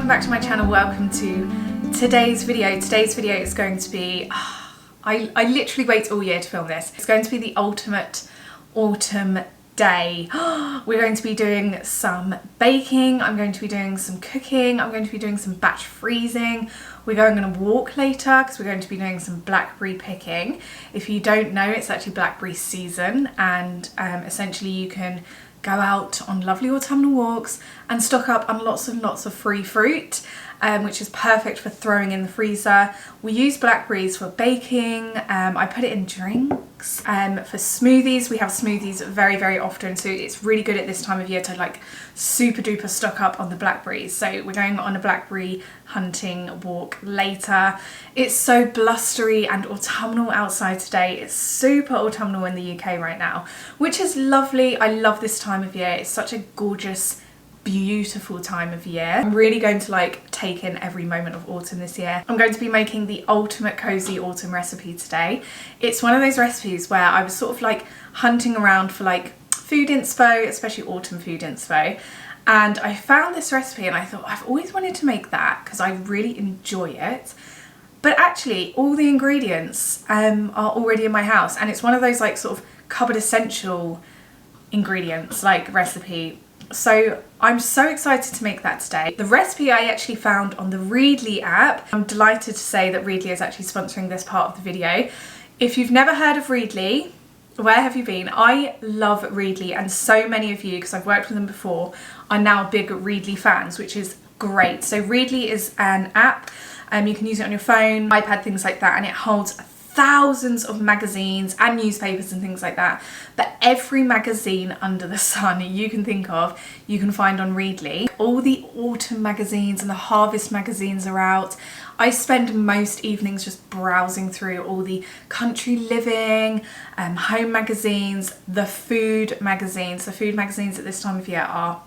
welcome back to my channel. Welcome to today's video. Today's video is going to be, I literally wait all year to film this. It's going to be the ultimate autumn day. We're going to be doing some baking, I'm going to be doing some cooking, I'm going to be doing some batch freezing. We're going on a walk later because we're going to be doing some blackberry picking. If you don't know, it's actually blackberry season, and essentially you can go out on lovely autumnal walks and stock up on lots and lots of free fruit, which is perfect for throwing in the freezer. We use blackberries for baking. I put it in drinks. For smoothies, we have smoothies very, very often, so it's really good at this time of year to like super duper stock up on the blackberries. So we're going on a blackberry hunting walk later. It's so blustery and autumnal outside today. It's super autumnal in the UK right now, which is lovely. I love this time of year. It's such a gorgeous, beautiful time of year. I'm really going to like take in every moment of autumn this year. I'm going to be making the ultimate cozy autumn recipe today. It's one of those recipes where I was sort of like hunting around for like food inspo, especially autumn food inspo, and I found this recipe and I thought I've always wanted to make that because I really enjoy it, but actually all the ingredients are already in my house, and it's one of those like sort of cupboard essential ingredients like recipe. So I'm so excited to make that today. The recipe I actually found on the Readly app. I'm delighted to say that Readly is actually sponsoring this part of the video. If you've never heard of Readly, where have you been? I love Readly, and so many of you, because I've worked with them before, are now big Readly fans, which is great. So Readly is an app, you can use it on your phone, iPad, things like that, and it holds thousands of magazines and newspapers and things like that. But every magazine under the sun you can think of, you can find on Readly. All the autumn magazines and the harvest magazines are out. I spend most evenings just browsing through all the country living, home magazines, the food magazines. The food magazines at this time of year are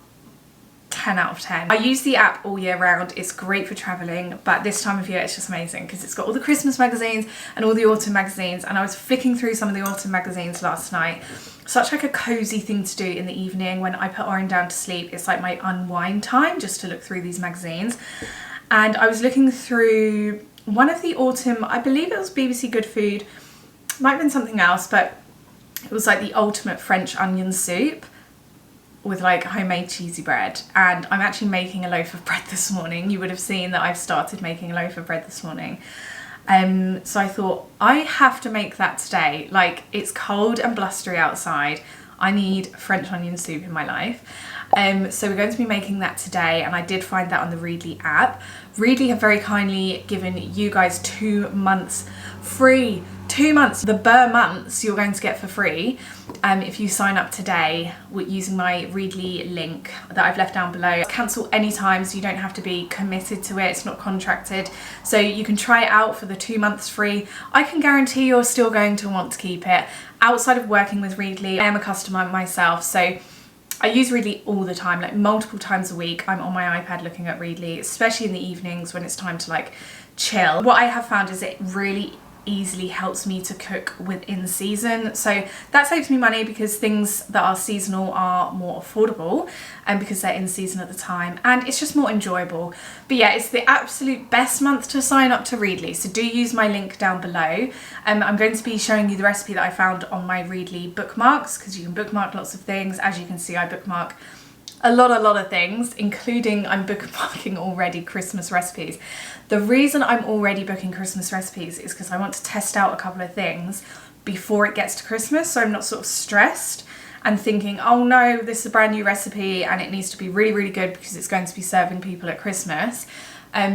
10 out of 10. I use the app all year round. It's great for traveling, but this time of year it's just amazing because it's got all the Christmas magazines and all the autumn magazines, and I was flicking through some of the autumn magazines last night. Such like a cozy thing to do in the evening when I put Oren down to sleep. It's like my unwind time just to look through these magazines. And I was looking through one of the autumn, I believe it was BBC Good Food, might have been something else, but it was like the ultimate French onion soup with like homemade cheesy bread, and I'm actually making a loaf of bread this morning. You would have seen that I've started making a loaf of bread this morning. So I thought I have to make that today. Like, it's cold and blustery outside. I need French onion soup in my life. So we're going to be making that today, and I did find that on the Readly app. Readly have very kindly given you guys 2 months free. 2 months, the Burr months you're going to get for free if you sign up today using my Readly link that I've left down below. Cancel anytime, so you don't have to be committed to it. It's not contracted, so you can try it out for the 2 months free. I can guarantee you're still going to want to keep it. Outside of working with Readly, I am a customer myself, so I use Readly all the time, like multiple times a week. I'm on my iPad looking at Readly, especially in the evenings when it's time to like chill. What I have found is it really easily helps me to cook within season, so that saves me money because things that are seasonal are more affordable and because they're in season at the time, and it's just more enjoyable. But yeah, it's the absolute best month to sign up to Readly, so do use my link down below. I'm going to be showing you the recipe that I found on my Readly bookmarks, because you can bookmark lots of things. As you can see, I bookmark a lot of things, including I'm bookmarking already Christmas recipes. The reason I'm already booking Christmas recipes is because I want to test out a couple of things before it gets to Christmas, so I'm not sort of stressed and thinking, oh no, this is a brand new recipe and it needs to be really, really good because it's going to be serving people at Christmas.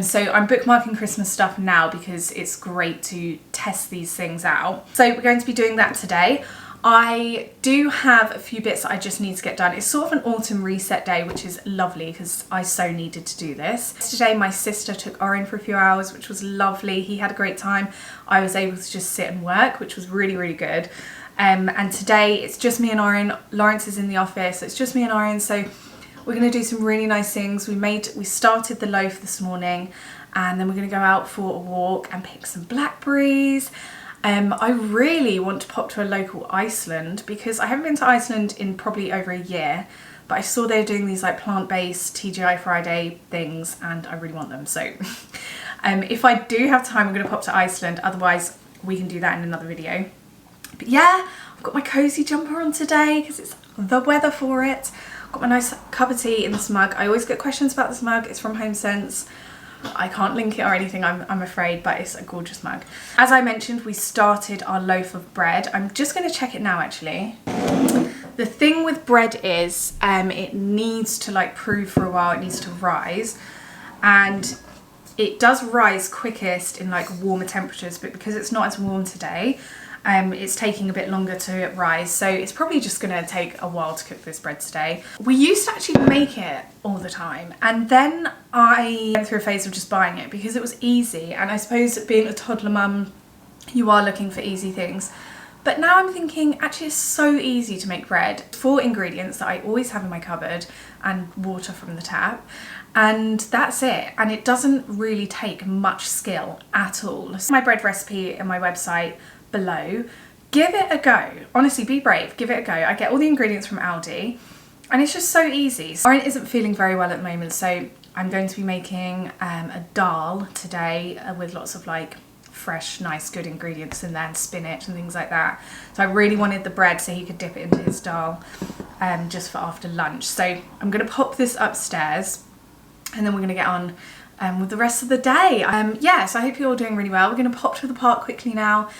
So I'm bookmarking Christmas stuff now because it's great to test these things out. So we're going to be doing that today. I do have a few bits that I just need to get done. It's sort of an autumn reset day, which is lovely because I so needed to do this. Today my sister took Oren for a few hours, which was lovely. He had a great time. I was able to just sit and work, which was really, really good. And today it's just me and Oren. Lawrence is in the office, so it's just me and Oren. So we're going to do some really nice things. We started the loaf this morning, and then we're going to go out for a walk and pick some blackberries. I really want to pop to a local Iceland because I haven't been to Iceland in probably over a year, but I saw they were doing these like plant-based TGI Friday things and I really want them. So if I do have time, I'm going to pop to Iceland. Otherwise, we can do that in another video. But yeah, I've got my cozy jumper on today because it's the weather for it. I've got my nice cup of tea in this mug. I always get questions about this mug. It's from HomeSense. I can't link it or anything, I'm afraid, but it's a gorgeous mug. As I mentioned, we started our loaf of bread. I'm just going to check it now, actually. The thing with bread is it needs to like prove for a while, it needs to rise, and it does rise quickest in like warmer temperatures, but because it's not as warm today, it's taking a bit longer to rise, so it's probably just going to take a while to cook this bread today. We used to actually make it all the time, and then I went through a phase of just buying it because it was easy, and I suppose being a toddler mum, you are looking for easy things. But now I'm thinking, actually it's so easy to make bread. 4 ingredients that I always have in my cupboard and water from the tap, and that's it. And it doesn't really take much skill at all. So my bread recipe in my website below. Give it a go. Honestly, be brave, give it a go. I get all the ingredients from Aldi and it's just so easy. Lauren isn't feeling very well at the moment, so I'm going to be making a dal today with lots of like fresh, nice, good ingredients in there and spinach and things like that. So I really wanted the bread so he could dip it into his dal just for after lunch. So I'm going to pop this upstairs and then we're going to get on with the rest of the day. Yeah, so I hope you're all doing really well. We're going to pop to the park quickly now.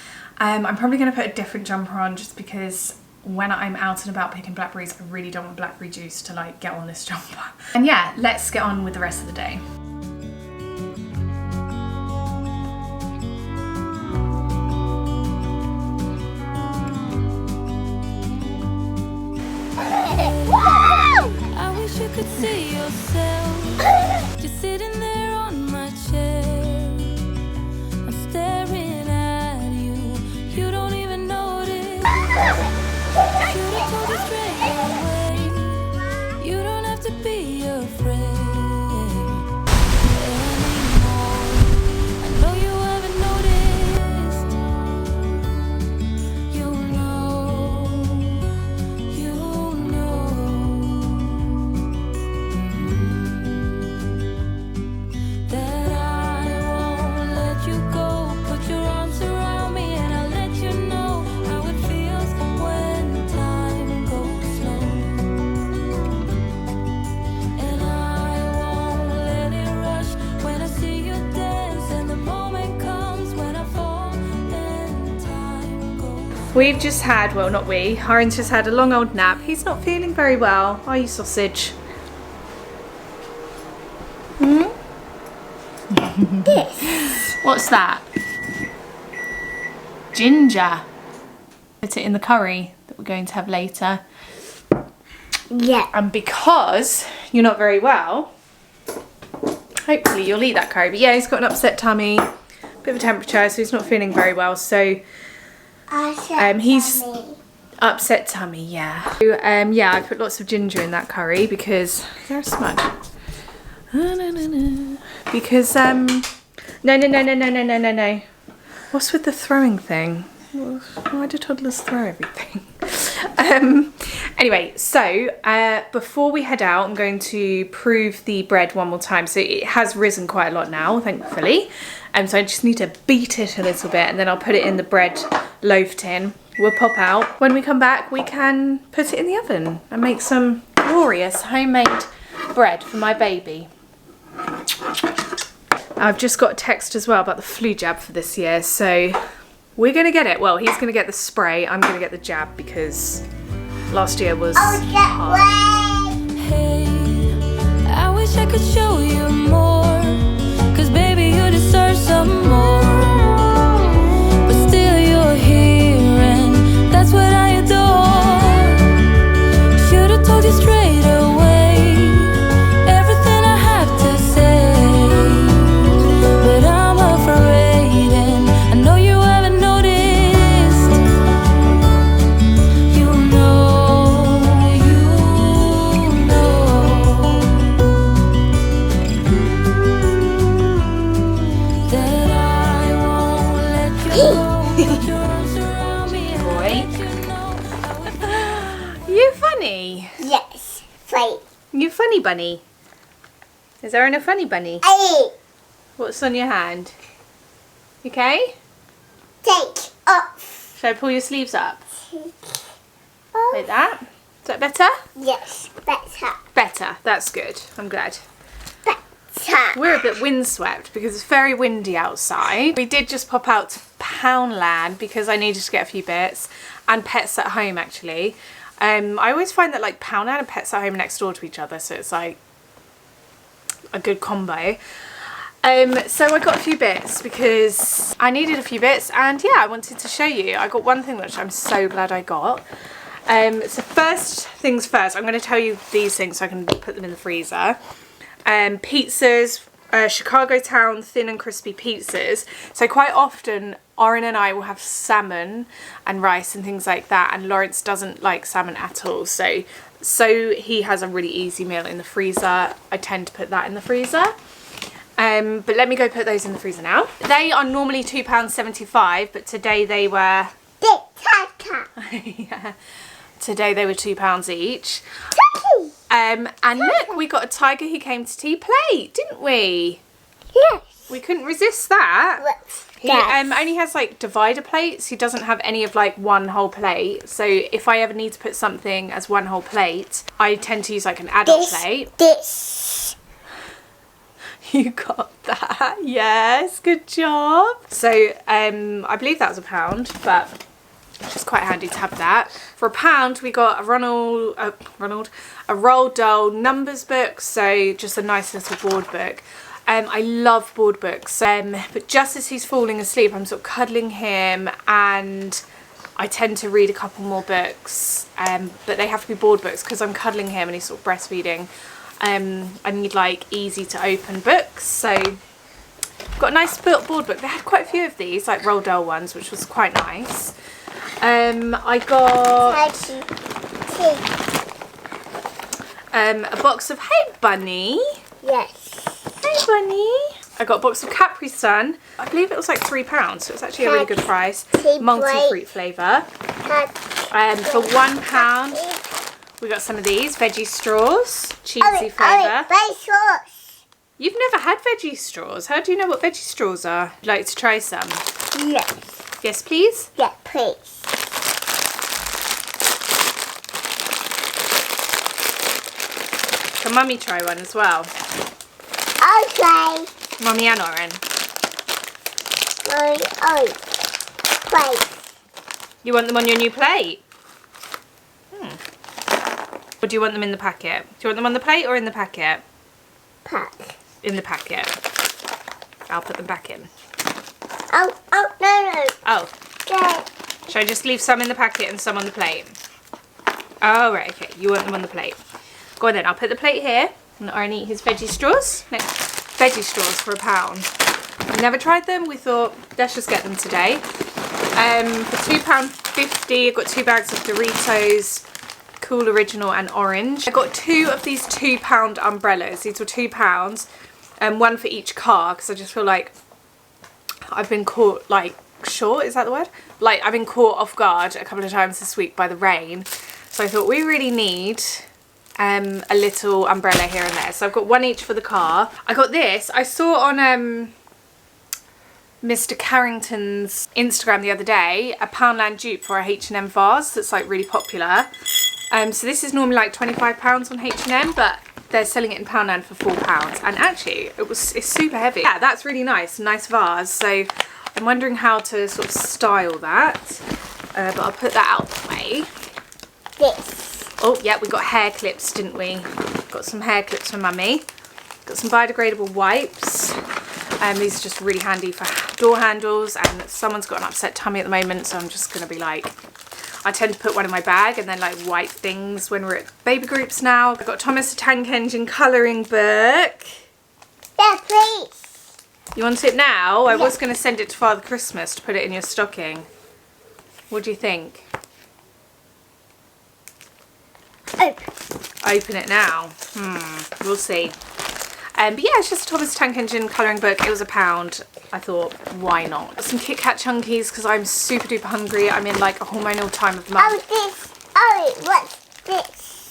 I'm probably going to put a different jumper on just because when I'm out and about picking blackberries, I really don't want blackberry juice to like get on this jumper. And yeah, let's get on with the rest of the day. I wish you could see yourself just sitting there on my chair. I'm staring at you. You don't even notice. Should have told you straight away. You don't have to be afraid anymore. I know you haven't noticed. You'll know. You'll know that I won't let you go. Put your arms around me and I'll let you know how it feels when time goes slow. And I won't let it rush when I see you dance, and the moment comes when I fall and time goes. We've just had, well not we, Harin's just had a long old nap. He's not feeling very well, are you, sausage? What's that? Ginger. Put it in the curry that we're going to have later. Yeah. And because you're not very well, hopefully you'll eat that curry. But yeah, he's got an upset tummy, bit of a temperature, so he's not feeling very well. So he's upset tummy, yeah. So, yeah, I put lots of ginger in that curry because there's a smudge. Because no. What's with the throwing thing? Why do toddlers throw everything? Anyway, so before we head out, I'm going to prove the bread one more time. So it has risen quite a lot now, thankfully. So I just need to beat it a little bit and then I'll put it in the bread loaf tin. We'll pop out. When we come back, we can put it in the oven and make some glorious homemade bread for my baby. I've just got a text as well about the flu jab for this year, so we're gonna get it. Well, he's gonna get the spray, I'm gonna get the jab because last year was hard. Hey, I wish I could show you more, 'cause baby you deserve some more. But still you're here and that's what I adore. Should've told you straight away everything I have to say, but I'm afraid and I know you haven't noticed. You know that I won't let you go. Put your arms around me and Boy. let you know how it feels. You funny? Yes. Play You funny bunny. Is Erin a funny bunny? Hey, What's on your hand? You okay? take off. Should I pull your sleeves up? Oh, Like that? Is that better? yes, better. Better. That's good. I'm glad. Better. We're a bit windswept because it's very windy outside. We did just pop out to Poundland because I needed to get a few bits, and Pets at Home actually. I always find that like Poundland and Pets at Home are next door to each other, so it's like a good combo. So I got a few bits because I needed a few bits, and yeah, I wanted to show you. I got one thing which I'm so glad I got. So first things first, I'm going to tell you these things so I can put them in the freezer. Pizzas, Chicago Town thin and crispy pizzas. So quite often Oren and I will have salmon and rice and things like that, and Lawrence doesn't like salmon at all, so he has a really easy meal in the freezer. I tend to put that in the freezer. But let me go put those in the freezer now. They are normally £2.75, but today they were yeah, today they were £2 each. And look, we got a tiger who came to tea plate, didn't we? Yes. We couldn't resist that. He Yes. only has like divider plates. He doesn't have any of like one whole plate. So if I ever need to put something as one whole plate, I tend to use like an adult plate. This. You got that. Yes, good job. So I believe that was £1, but it's just quite handy to have that. For £1 we got a Roald Dahl numbers book, so just a nice little board book. I love board books, but just as he's falling asleep I'm sort of cuddling him, and I tend to read a couple more books, but they have to be board books because I'm cuddling him and he's sort of breastfeeding. I need like easy to open books, so got a nice board book. They had quite a few of these, like Roald Dahl ones, which was quite nice. I got a box of Hey Bunny. Yes. Hey Bunny. I got a box of Capri Sun. I believe it was like £3, so it's actually a really good price. Multi-fruit flavour. For £1 we got some of these veggie straws, cheesy flavour. You've never had veggie straws. How do you know what veggie straws are? Would you like to try some? Yes. Yes, please. Yeah, please. Can Mummy try one as well? Okay. Mummy and Oren. Plate. You want them on your new plate? Or do you want them in the packet? Do you want them on the plate or in the packet? Pack. In the packet. I'll put them back in. No. Oh, Okay. should I just leave some in the packet and some on the plate? Oh, right, okay. You want them on the plate. Go on then, I'll put the plate here. And Oren eat his veggie straws. Next, veggie straws for £1. We've never tried them. We thought, let's just get them today. For £2.50, I got 2 bags of Doritos, Cool Original and Orange. I got 2 of these £2 umbrellas. These were £2, and one for each car, because I just feel like I've been caught, like, short, is that the word? Like, I've been caught off guard a couple of times this week by the rain. So I thought we really need a little umbrella here and there. So I've got 1 each for the car. I got this. I saw on Mr. Carrington's Instagram the other day a Poundland dupe for a H&M vase that's like really popular. So this is normally like £25 on H&M, but they're selling it in Poundland for £4. And actually, it's super heavy. Yeah, that's really nice. Nice vase. So I'm wondering how to sort of style that. But I'll put that out the way. This. Oh, yeah, we got hair clips, didn't we? Got some hair clips for Mummy. Got some biodegradable wipes. These are just really handy for door handles, and someone's got an upset tummy at the moment, so I'm just going to be like, I tend to put one in my bag and then like wipe things when we're at baby groups now. I've got Thomas the Tank Engine colouring book. Yeah, please. You want it now? I was going to send it to Father Christmas to put it in your stocking. What do you think? Open it now. We'll see. But yeah, it's just a Thomas the Tank Engine colouring book. It was £1. I thought, why not? Got some Kit Kat Chunkies because I'm super duper hungry. I'm in like a hormonal time of month. This. What's this?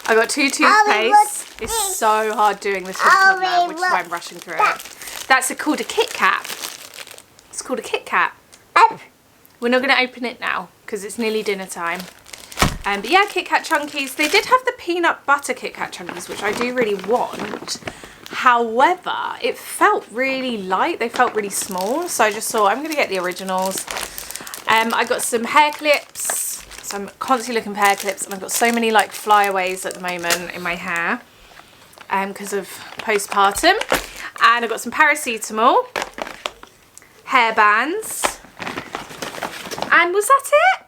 I got 2 toothpastes. It's so hard doing this with a toddler, which is why I'm rushing through it. That's called a Kit Kat. It's called a Kit Kat. We're not going to open it now because it's nearly dinner time. But yeah, Kit Kat Chunkies. They did have the peanut butter Kit Kat Chunkies, which I do really want. However, it felt really light. They felt really small. So I just thought I'm going to get the originals. I got some hair clips. So I'm constantly looking for hair clips. And I've got so many like flyaways at the moment in my hair. Because of postpartum. And I've got some paracetamol. Hair bands. And was that it?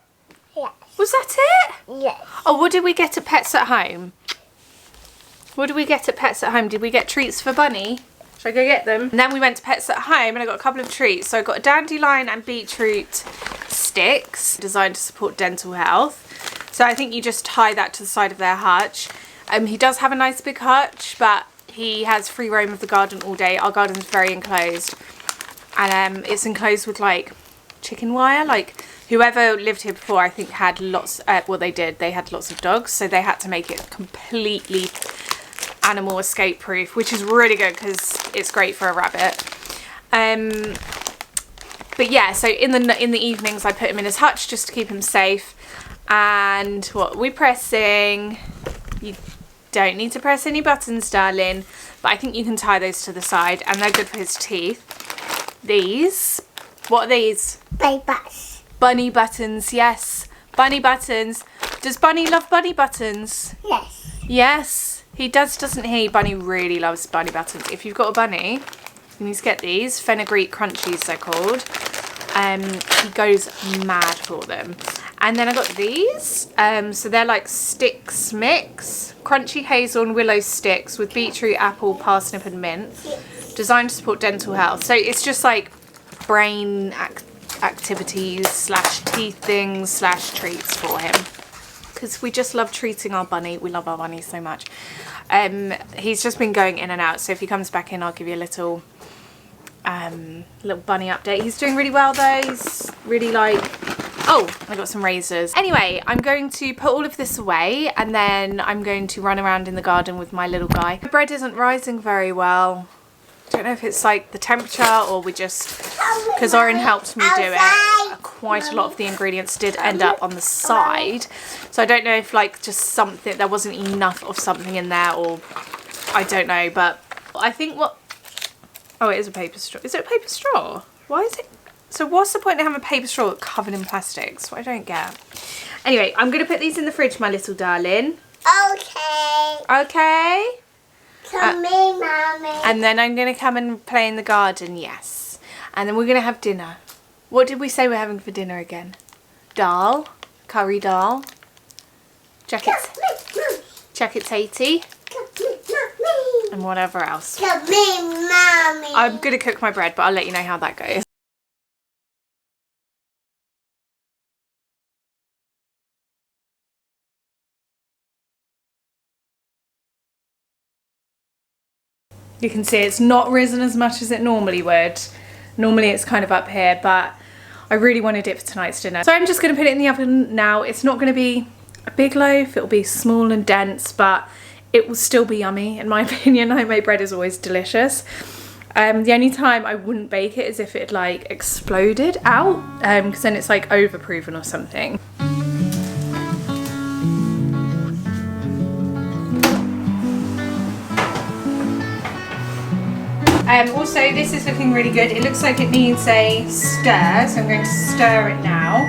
Yes. Was that it? Yes. Oh, what did we get at Pets at Home? What did we get at Pets at Home? Did we get treats for Bunny? Should I go get them? And then we went to Pets at Home and I got a couple of treats. So I got a dandelion and beetroot sticks designed to support dental health. So I think you just tie that to the side of their hutch. He does have a nice big hutch, but he has free roam of the garden all day. Our garden's very enclosed. And it's enclosed with like chicken wire. Like whoever lived here before, I think had lots, well they did, they had lots of dogs. So they had to make it completely animal escape proof, which is really good because it's great for a rabbit. But yeah, so in the evenings I put him in his hutch just to keep him safe. And what are we pressing? You don't need to press any buttons, darling, but I think you can tie those to the side and they're good for his teeth. These, what are these? Bunny buttons. Bunny buttons, yes, bunny buttons. Does Bunny love bunny buttons? Yes. Yes, he does, doesn't he? Bunny really loves bunny buttons. If you've got a bunny, you need to get these. Fenugreek crunchies, they're called. He goes mad for them. And then I got these. So they're like sticks mix. Crunchy hazel and willow sticks with beetroot, apple, parsnip and mint. Designed to support dental health. So it's just like brain activities / teeth things / treats for him. Because we just love treating our bunny. We love our bunny so much. He's just been going in and out. So if he comes back in, I'll give you a little bunny update. He's doing really well though. He's really like, oh, I got some razors. Anyway, I'm going to put all of this away and then I'm going to run around in the garden with my little guy. My bread isn't rising very well. I don't know if it's like the temperature or we just, because Oren helped me do it, quite a lot of the ingredients did end up on the side. So I don't know if like just something, there wasn't enough of something in there or I don't know, but I think what, oh, it is a paper straw. Is it a paper straw? Why is it? So what's the point of having a paper straw covered in plastics? I don't get. Anyway, I'm going to put these in the fridge, my little darling. Okay. Okay? Come in, Mommy. And then I'm going to come and play in the garden, yes. And then we're going to have dinner. What did we say we're having for dinner again? Dal. Curry dal. Jackets 80. And whatever else. Come in, Mommy. I'm going to cook my bread, but I'll let you know how that goes. You can see it's not risen as much as it normally would. Normally it's kind of up here, but I really wanted it for tonight's dinner. So I'm just going to put it in the oven now. It's not going to be a big loaf. It'll be small and dense, but it will still be yummy in my opinion. Homemade bread is always delicious. The only time I wouldn't bake it is if it like exploded out, because then it's like overproven or something. Also, this is looking really good. It looks like it needs a stir, so I'm going to stir it now.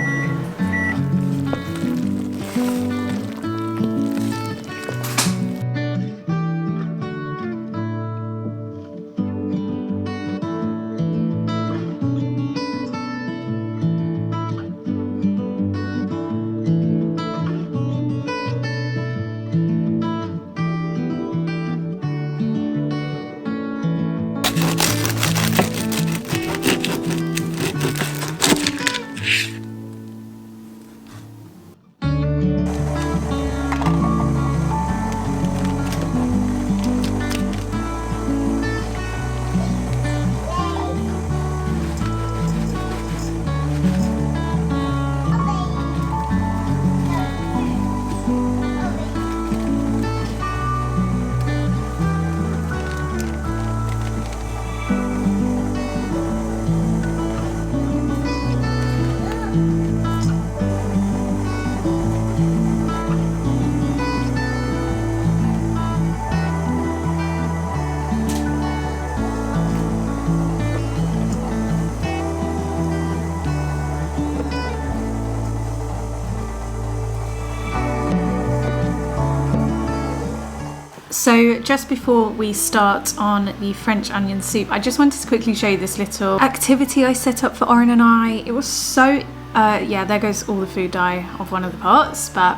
So just before we start on the French onion soup, I just wanted to quickly show you this little activity I set up for Oren and I. It was so, yeah, there goes all the food dye of one of the pots, but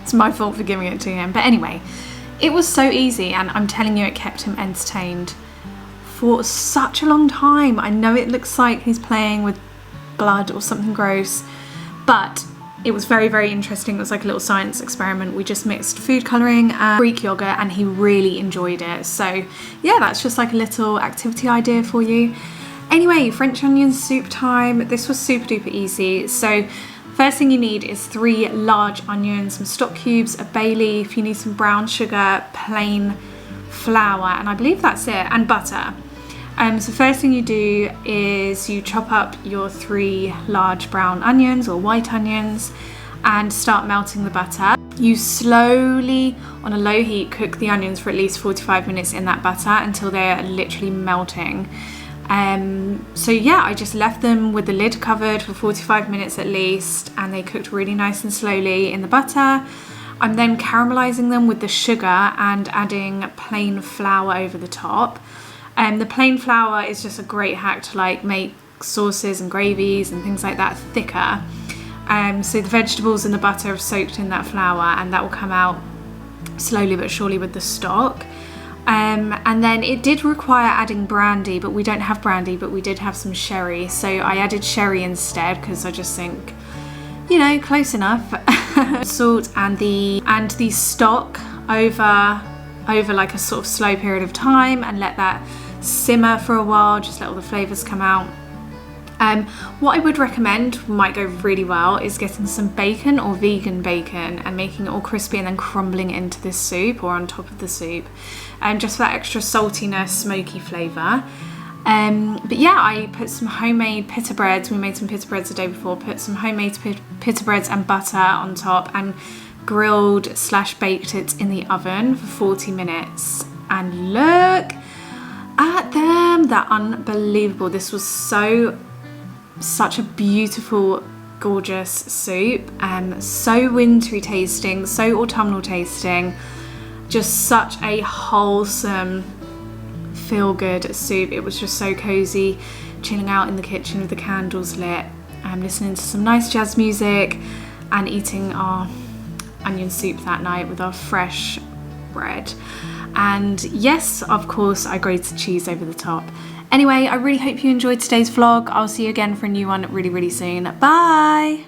it's my fault for giving it to him. But anyway, it was so easy, and I'm telling you, it kept him entertained for such a long time. I know it looks like he's playing with blood or something gross, but it was very, very interesting. It was like a little science experiment. We just mixed food colouring and Greek yogurt, and he really enjoyed it. So yeah, that's just like a little activity idea for you. Anyway, French onion soup time. This was super duper easy. So first thing you need is 3 large onions, some stock cubes, a bay leaf. You need some brown sugar, plain flour, and I believe that's it, and butter. So first thing you do is you chop up your 3 large brown onions or white onions and start melting the butter. You slowly, on a low heat, cook the onions for at least 45 minutes in that butter until they're literally melting. So yeah, I just left them with the lid covered for 45 minutes at least, and they cooked really nice and slowly in the butter. I'm then caramelizing them with the sugar and adding plain flour over the top. The plain flour is just a great hack to like make sauces and gravies and things like that thicker. So the vegetables and the butter have soaked in that flour, and that will come out slowly but surely with the stock. And then it did require adding brandy, but we don't have brandy, but we did have some sherry. So I added sherry instead because I just think, you know, close enough. Salt and the stock over like a sort of slow period of time, and let that simmer for a while, just let all the flavours come out. What I would recommend, might go really well, is getting some bacon or vegan bacon and making it all crispy and then crumbling it into this soup or on top of the soup, just for that extra saltiness, smoky flavour. But yeah, I put some homemade pita breads. We made some pita breads the day before. Put some homemade pita breads and butter on top and grilled/baked it in the oven for 40 minutes. And look at them, they're unbelievable. This was such a beautiful, gorgeous soup, so wintry tasting, so autumnal tasting, just such a wholesome, feel good soup. It was just so cozy, chilling out in the kitchen with the candles lit, listening to some nice jazz music and eating our onion soup that night with our fresh bread. And yes, of course, I grated cheese over the top. Anyway, I really hope you enjoyed today's vlog. I'll see you again for a new one really, really soon. Bye!